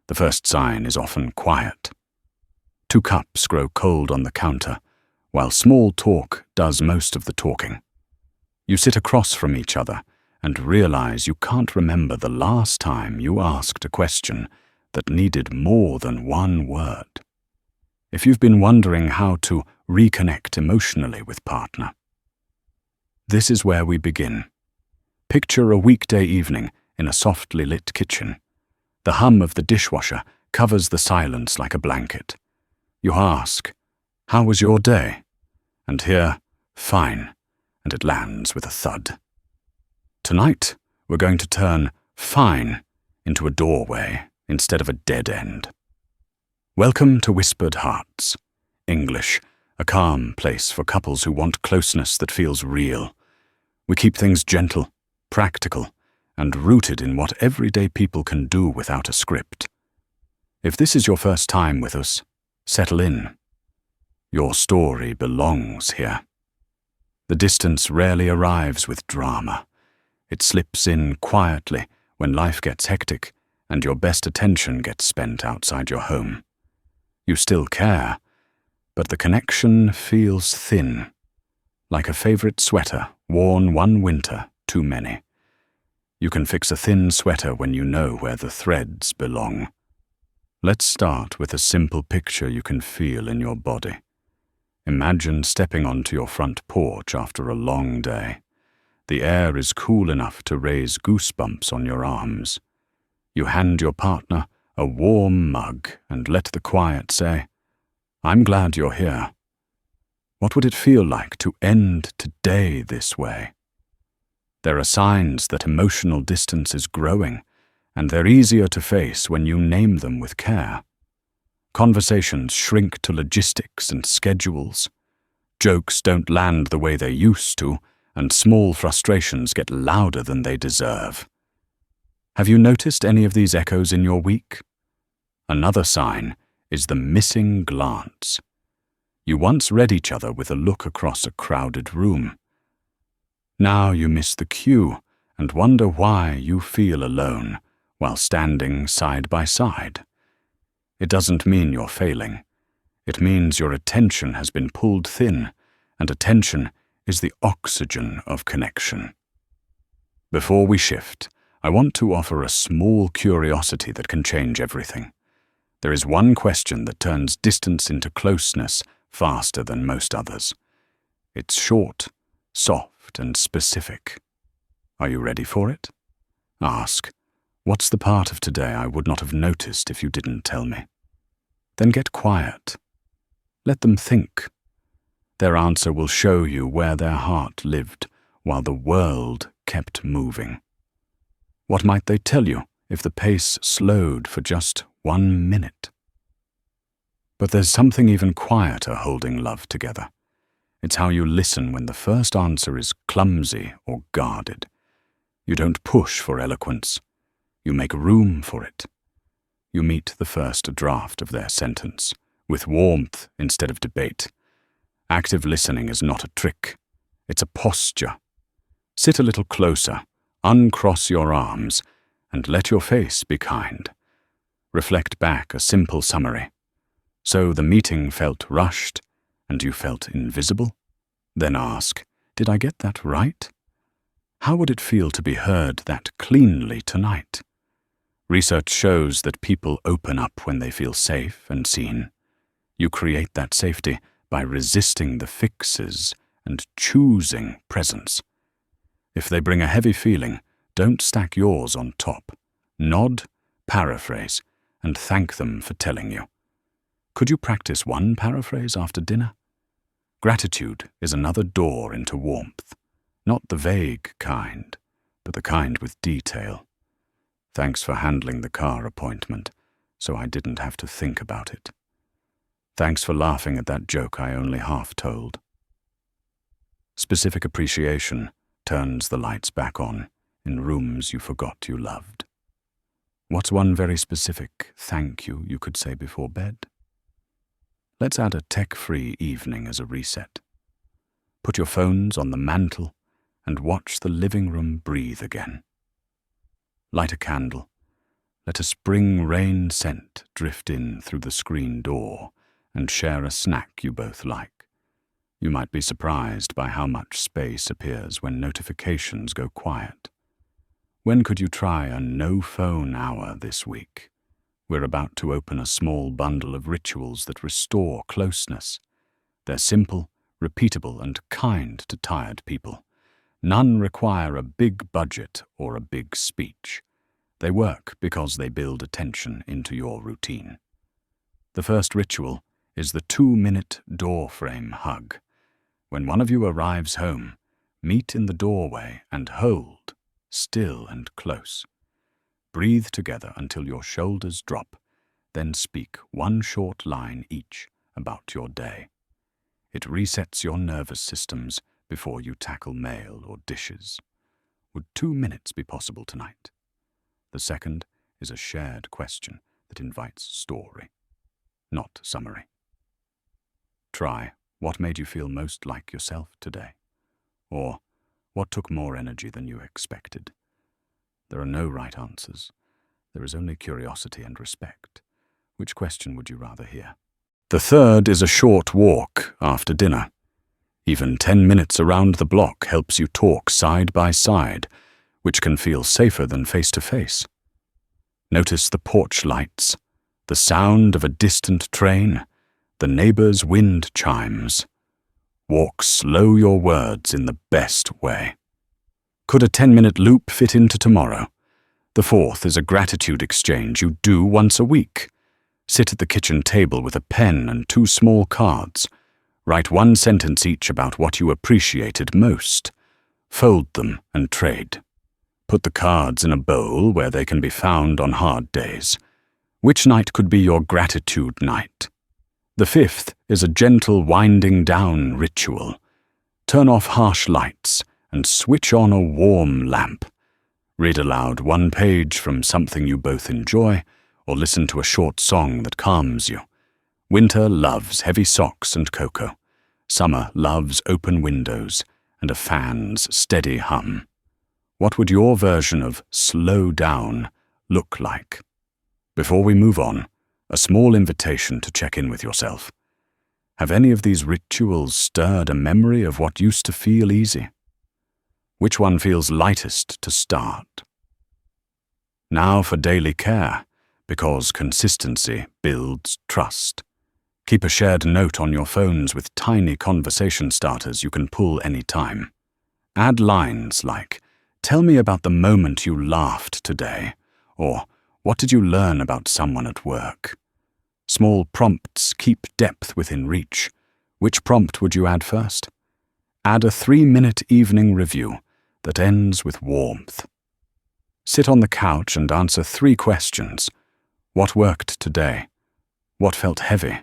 The first sign is often quiet. 2 cups grow cold on the counter, while small talk does most of the talking. You sit across from each other and realize you can't remember the last time you asked a question that needed more than 1 word. If you've been wondering how to reconnect emotionally with partner, this is where we begin. Picture a weekday evening in a softly lit kitchen. The hum of the dishwasher covers the silence like a blanket. You ask, "How was your day?" And hear, "Fine," and it lands with a thud. Tonight, we're going to turn fine into a doorway instead of a dead end. Welcome to Whispered Hearts. English, a calm place for couples who want closeness that feels real. We keep things gentle, practical, and rooted in what everyday people can do without a script. If this is your first time with us, settle in. Your story belongs here. The distance rarely arrives with drama. It slips in quietly when life gets hectic and your best attention gets spent outside your home. You still care, but the connection feels thin, like a favorite sweater worn one winter too many. You can fix a thin sweater when you know where the threads belong. Let's start with a simple picture you can feel in your body. Imagine stepping onto your front porch after a long day. The air is cool enough to raise goosebumps on your arms. You hand your partner a warm mug and let the quiet say, "I'm glad you're here." What would it feel like to end today this way? There are signs that emotional distance is growing, and they're easier to face when you name them with care. Conversations shrink to logistics and schedules. Jokes don't land the way they used to, and small frustrations get louder than they deserve. Have you noticed any of these echoes in your week? Another sign is the missing glance. You once read each other with a look across a crowded room. Now you miss the cue and wonder why you feel alone while standing side by side. It doesn't mean you're failing. It means your attention has been pulled thin, and attention is the oxygen of connection. Before we shift, I want to offer a small curiosity that can change everything. There is one question that turns distance into closeness faster than most others. It's short, soft, and specific. Are you ready for it? Ask, "What's the part of today I would not have noticed if you didn't tell me?" Then get quiet. Let them think. Their answer will show you where their heart lived while the world kept moving. What might they tell you if the pace slowed for just 1 minute? But there's something even quieter holding love together. It's how you listen when the first answer is clumsy or guarded. You don't push for eloquence. You make room for it. You meet the first draft of their sentence, with warmth instead of debate. Active listening is not a trick. It's a posture. Sit a little closer, uncross your arms, and let your face be kind. Reflect back a simple summary. So the meeting felt rushed, and you felt invisible? Then ask, "Did I get that right? How would it feel to be heard that cleanly tonight?" Research shows that people open up when they feel safe and seen. You create that safety by resisting the fixes and choosing presence. If they bring a heavy feeling, don't stack yours on top. Nod, paraphrase, and thank them for telling you. Could you practice one paraphrase after dinner? Gratitude is another door into warmth. Not the vague kind, but the kind with detail. Thanks for handling the car appointment, so I didn't have to think about it. Thanks for laughing at that joke I only half told. Specific appreciation turns the lights back on in rooms you forgot you loved. What's one very specific thank you could say before bed? Let's add a tech-free evening as a reset. Put your phones on the mantel and watch the living room breathe again. Light a candle. Let a spring rain scent drift in through the screen door and share a snack you both like. You might be surprised by how much space appears when notifications go quiet. When could you try a no-phone hour this week? We're about to open a small bundle of rituals that restore closeness. They're simple, repeatable, and kind to tired people. None require a big budget or a big speech. They work because they build attention into your routine. The first ritual is the 2-minute door frame hug. When one of you arrives home, meet in the doorway and hold, still and close. Breathe together until your shoulders drop, then speak one short line each about your day. It resets your nervous systems before you tackle mail or dishes. Would 2 minutes be possible tonight? The second is a shared question that invites story, not summary. Try, what made you feel most like yourself today? Or, what took more energy than you expected? There are no right answers. There is only curiosity and respect. Which question would you rather hear? The third is a short walk after dinner. Even 10 minutes around the block helps you talk side by side, which can feel safer than face-to-face. Notice the porch lights, the sound of a distant train, the neighbor's wind chimes. Walk slow your words in the best way. Could a 10-minute loop fit into tomorrow? The fourth is a gratitude exchange you do once a week. Sit at the kitchen table with a pen and 2 small cards. Write 1 sentence each about what you appreciated most. Fold them and trade. Put the cards in a bowl where they can be found on hard days. Which night could be your gratitude night? The fifth is a gentle winding down ritual. Turn off harsh lights and switch on a warm lamp. Read aloud 1 page from something you both enjoy, or listen to a short song that calms you. Winter loves heavy socks and cocoa. Summer loves open windows and a fan's steady hum. What would your version of slow down look like? Before we move on, a small invitation to check in with yourself. Have any of these rituals stirred a memory of what used to feel easy? Which one feels lightest to start? Now for daily care, because consistency builds trust. Keep a shared note on your phones with tiny conversation starters you can pull any time. Add lines like, "Tell me about the moment you laughed today," or "What did you learn about someone at work?" Small prompts keep depth within reach. Which prompt would you add first? Add a 3-minute evening review that ends with warmth. Sit on the couch and answer 3 questions. What worked today? What felt heavy?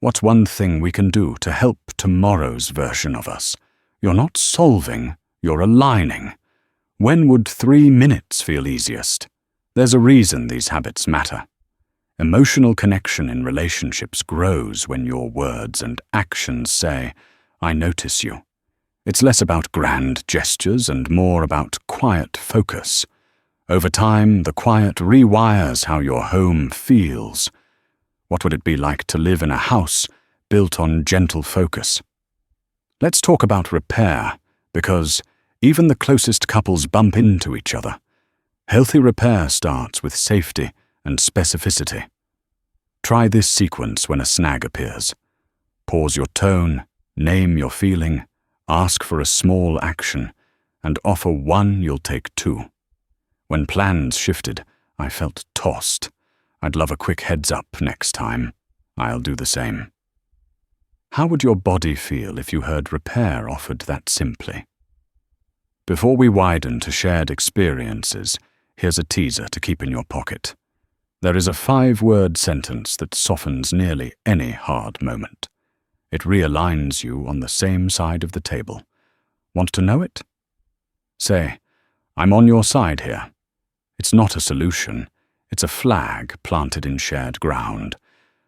What's one thing we can do to help tomorrow's version of us? You're not solving, you're aligning. When would 3 minutes feel easiest? There's a reason these habits matter. Emotional connection in relationships grows when your words and actions say, "I notice you." It's less about grand gestures and more about quiet focus. Over time, the quiet rewires how your home feels. What would it be like to live in a house built on gentle focus? Let's talk about repair, because even the closest couples bump into each other. Healthy repair starts with safety and specificity. Try this sequence when a snag appears. Pause your tone, name your feeling, ask for a small action, and offer 1 you'll take 2. When plans shifted, I felt tossed. I'd love a quick heads up next time. I'll do the same. How would your body feel if you heard repair offered that simply? Before we widen to shared experiences, here's a teaser to keep in your pocket. There is a 5-word sentence that softens nearly any hard moment. It realigns you on the same side of the table. Want to know it? Say, "I'm on your side here." It's not a solution. It's a flag planted in shared ground.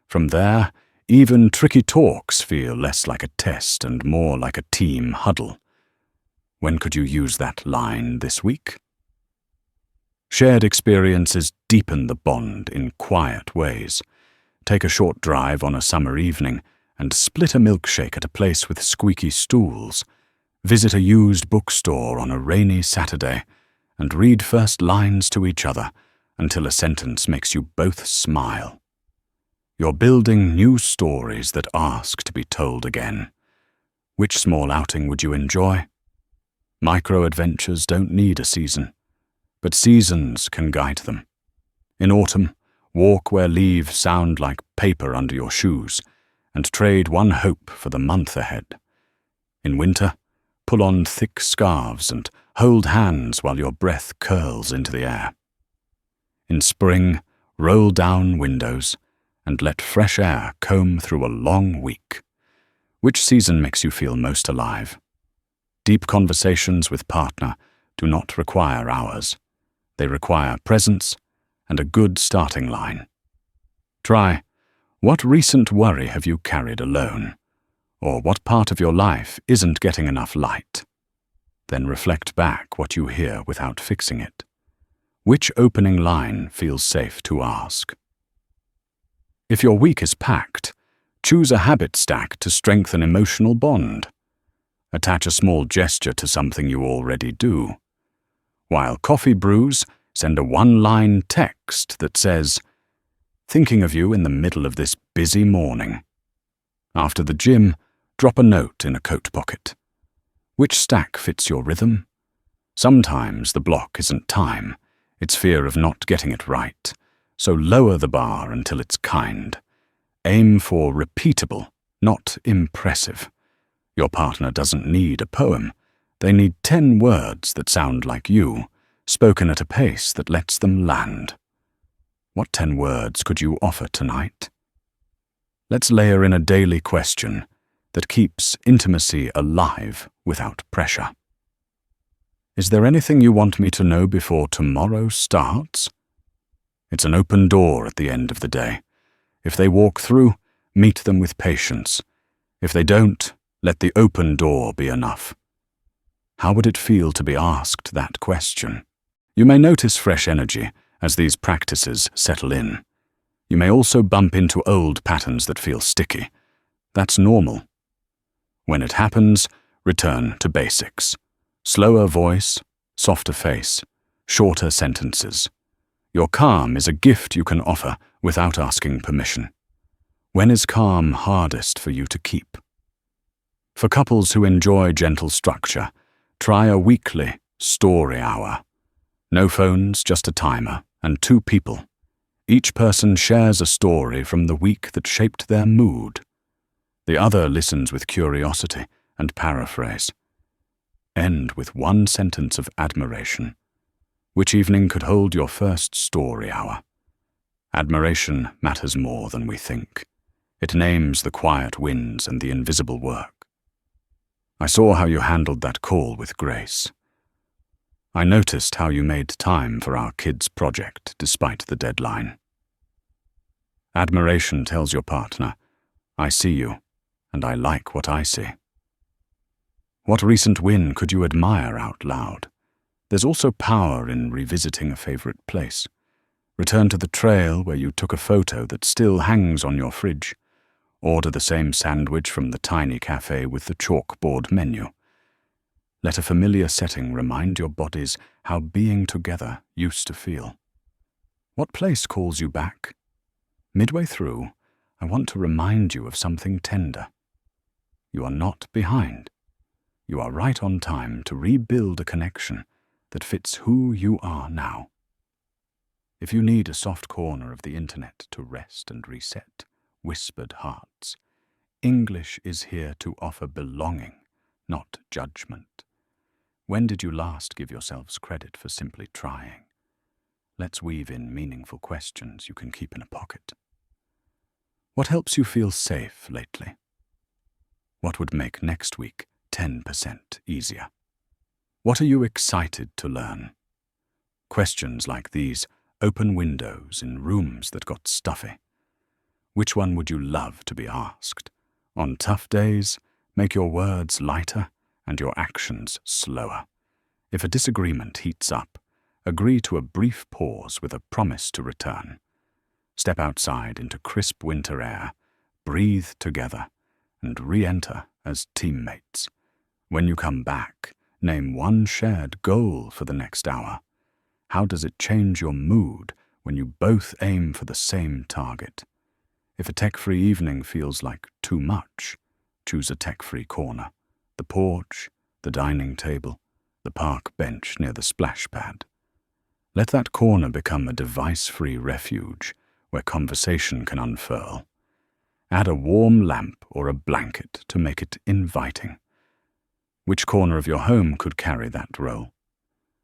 From there, even tricky talks feel less like a test and more like a team huddle. When could you use that line this week? Shared experiences deepen the bond in quiet ways. Take a short drive on a summer evening and split a milkshake at a place with squeaky stools. Visit a used bookstore on a rainy Saturday and read first lines to each other until a sentence makes you both smile. You're building new stories that ask to be told again. Which small outing would you enjoy? Micro-adventures don't need a season, but seasons can guide them. In autumn, walk where leaves sound like paper under your shoes, and trade one hope for the month ahead. In winter, pull on thick scarves and hold hands while your breath curls into the air. In spring, roll down windows and let fresh air comb through a long week. Which season makes you feel most alive? Deep conversations with partner do not require hours. They require presence and a good starting line. Try, what recent worry have you carried alone? Or what part of your life isn't getting enough light? Then reflect back what you hear without fixing it. Which opening line feels safe to ask? If your week is packed, choose a habit stack to strengthen emotional bond. Attach a small gesture to something you already do. While coffee brews, send a one-line text that says, "Thinking of you in the middle of this busy morning." After the gym, drop a note in a coat pocket. Which stack fits your rhythm? Sometimes the block isn't time, it's fear of not getting it right. So lower the bar until it's kind. Aim for repeatable, not impressive. Your partner doesn't need a poem. They need 10 words that sound like you, spoken at a pace that lets them land. What 10 words could you offer tonight? Let's layer in a daily question that keeps intimacy alive without pressure. Is there anything you want me to know before tomorrow starts? It's an open door at the end of the day. If they walk through, meet them with patience. If they don't, let the open door be enough. How would it feel to be asked that question? You may notice fresh energy as these practices settle in. You may also bump into old patterns that feel sticky. That's normal. When it happens, return to basics. Slower voice, softer face, shorter sentences. Your calm is a gift you can offer without asking permission. When is calm hardest for you to keep? For couples who enjoy gentle structure, try a weekly story hour. No phones, just a timer, and 2 people. Each person shares a story from the week that shaped their mood. The other listens with curiosity and paraphrase. End with one sentence of admiration. Which evening could hold your first story hour? Admiration matters more than we think. It names the quiet wins and the invisible work. I saw how you handled that call with grace. I noticed how you made time for our kids' project despite the deadline. Admiration tells your partner, I see you, and I like what I see. What recent win could you admire out loud? There's also power in revisiting a favorite place. Return to the trail where you took a photo that still hangs on your fridge. Order the same sandwich from the tiny cafe with the chalkboard menu. Let a familiar setting remind your bodies how being together used to feel. What place calls you back? Midway through, I want to remind you of something tender. You are not behind. You are right on time to rebuild a connection that fits who you are now. If you need a soft corner of the internet to rest and reset, whispered hearts, English is here to offer belonging, not judgment. When did you last give yourselves credit for simply trying? Let's weave in meaningful questions you can keep in a pocket. What helps you feel safe lately? What would make next week 10% easier? What are you excited to learn? Questions like these open windows in rooms that got stuffy. Which one would you love to be asked? On tough days, make your words lighter and your actions slower. If a disagreement heats up, agree to a brief pause with a promise to return. Step outside into crisp winter air, breathe together, and re-enter as teammates. When you come back, name one shared goal for the next hour. How does it change your mood when you both aim for the same target? If a tech-free evening feels like too much, choose a tech-free corner. The porch, the dining table, the park bench near the splash pad. Let that corner become a device-free refuge where conversation can unfurl. Add a warm lamp or a blanket to make it inviting. Which corner of your home could carry that role?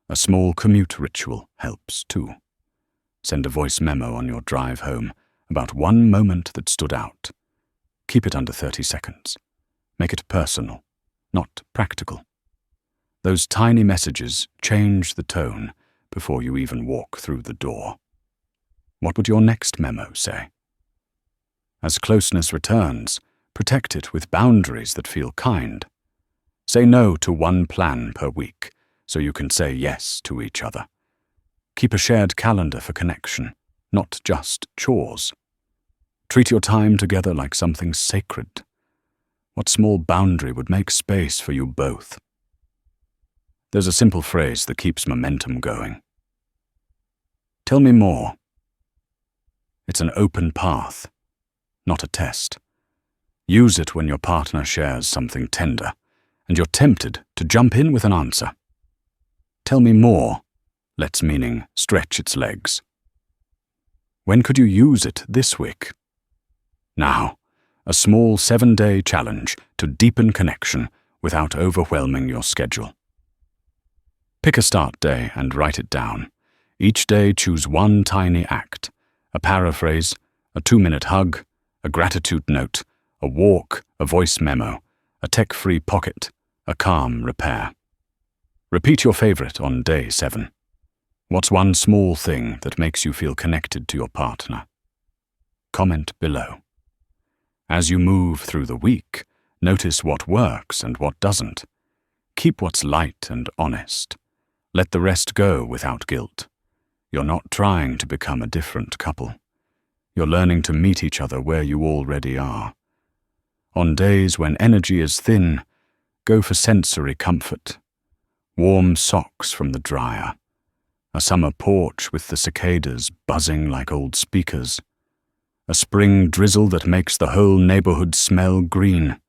A small commute ritual helps too. Send a voice memo on your drive home about one moment that stood out. Keep it under 30 seconds. Make it personal, not practical. Those tiny messages change the tone before you even walk through the door. What would your next memo say? As closeness returns, protect it with boundaries that feel kind. Say no to one plan per week so you can say yes to each other. Keep a shared calendar for connection, not just chores. Treat your time together like something sacred. What small boundary would make space for you both? There's a simple phrase that keeps momentum going. Tell me more. It's an open path, not a test. Use it when your partner shares something tender, and you're tempted to jump in with an answer. Tell me more lets meaning stretch its legs. When could you use it this week? Now, a small 7-day challenge to deepen connection without overwhelming your schedule. Pick a start day and write it down. Each day choose one tiny act, a paraphrase, a 2-minute hug, a gratitude note, a walk, a voice memo, a tech-free pocket, a calm repair. Repeat your favorite on day 7. What's one small thing that makes you feel connected to your partner? Comment below. As you move through the week, notice what works and what doesn't. Keep what's light and honest. Let the rest go without guilt. You're not trying to become a different couple. You're learning to meet each other where you already are. On days when energy is thin, go for sensory comfort. Warm socks from the dryer. A summer porch with the cicadas buzzing like old speakers. A spring drizzle that makes the whole neighborhood smell green.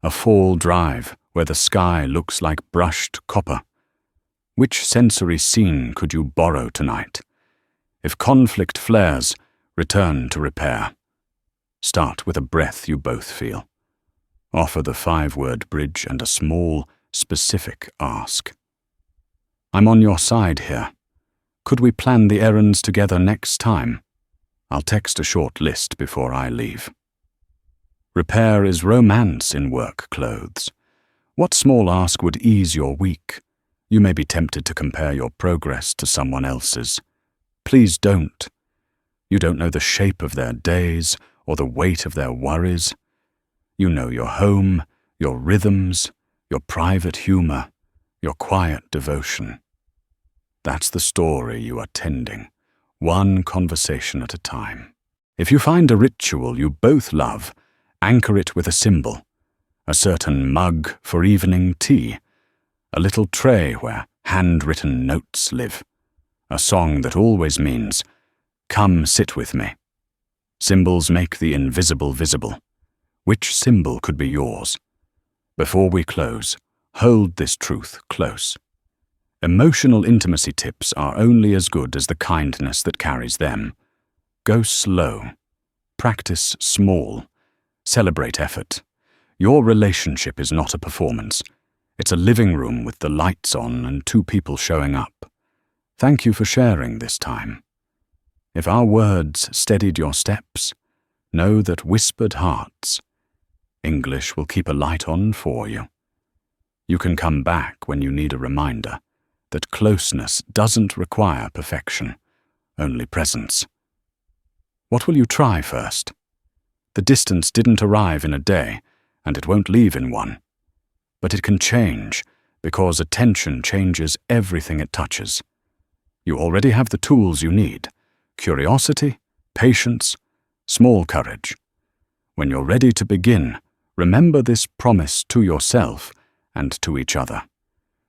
A fall drive where the sky looks like brushed copper. Which sensory scene could you borrow tonight? If conflict flares, return to repair. Start with a breath you both feel. Offer the 5-word bridge and a small, specific ask. I'm on your side here. Could we plan the errands together next time? I'll text a short list before I leave. Repair is romance in work clothes. What small ask would ease your week? You may be tempted to compare your progress to someone else's. Please don't. You don't know the shape of their days or the weight of their worries. You know your home, your rhythms, your private humor, your quiet devotion. That's the story you are tending, one conversation at a time. If you find a ritual you both love, anchor it with a symbol, a certain mug for evening tea, a little tray where handwritten notes live, a song that always means, "Come sit with me." Symbols make the invisible visible. Which symbol could be yours? Before we close, hold this truth close. Emotional intimacy tips are only as good as the kindness that carries them. Go slow. Practice small. Celebrate effort. Your relationship is not a performance. It's a living room with the lights on and 2 people showing up. Thank you for sharing this time. If our words steadied your steps, know that whispered hearts. English will keep a light on for you. You can come back when you need a reminder that closeness doesn't require perfection, only presence. What will you try first? The distance didn't arrive in a day, and it won't leave in one. But it can change, because attention changes everything it touches. You already have the tools you need: curiosity, patience, small courage. When you're ready to begin, remember this promise to yourself and to each other.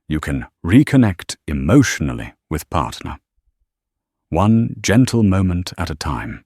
You can reconnect emotionally with partner. One gentle moment at a time.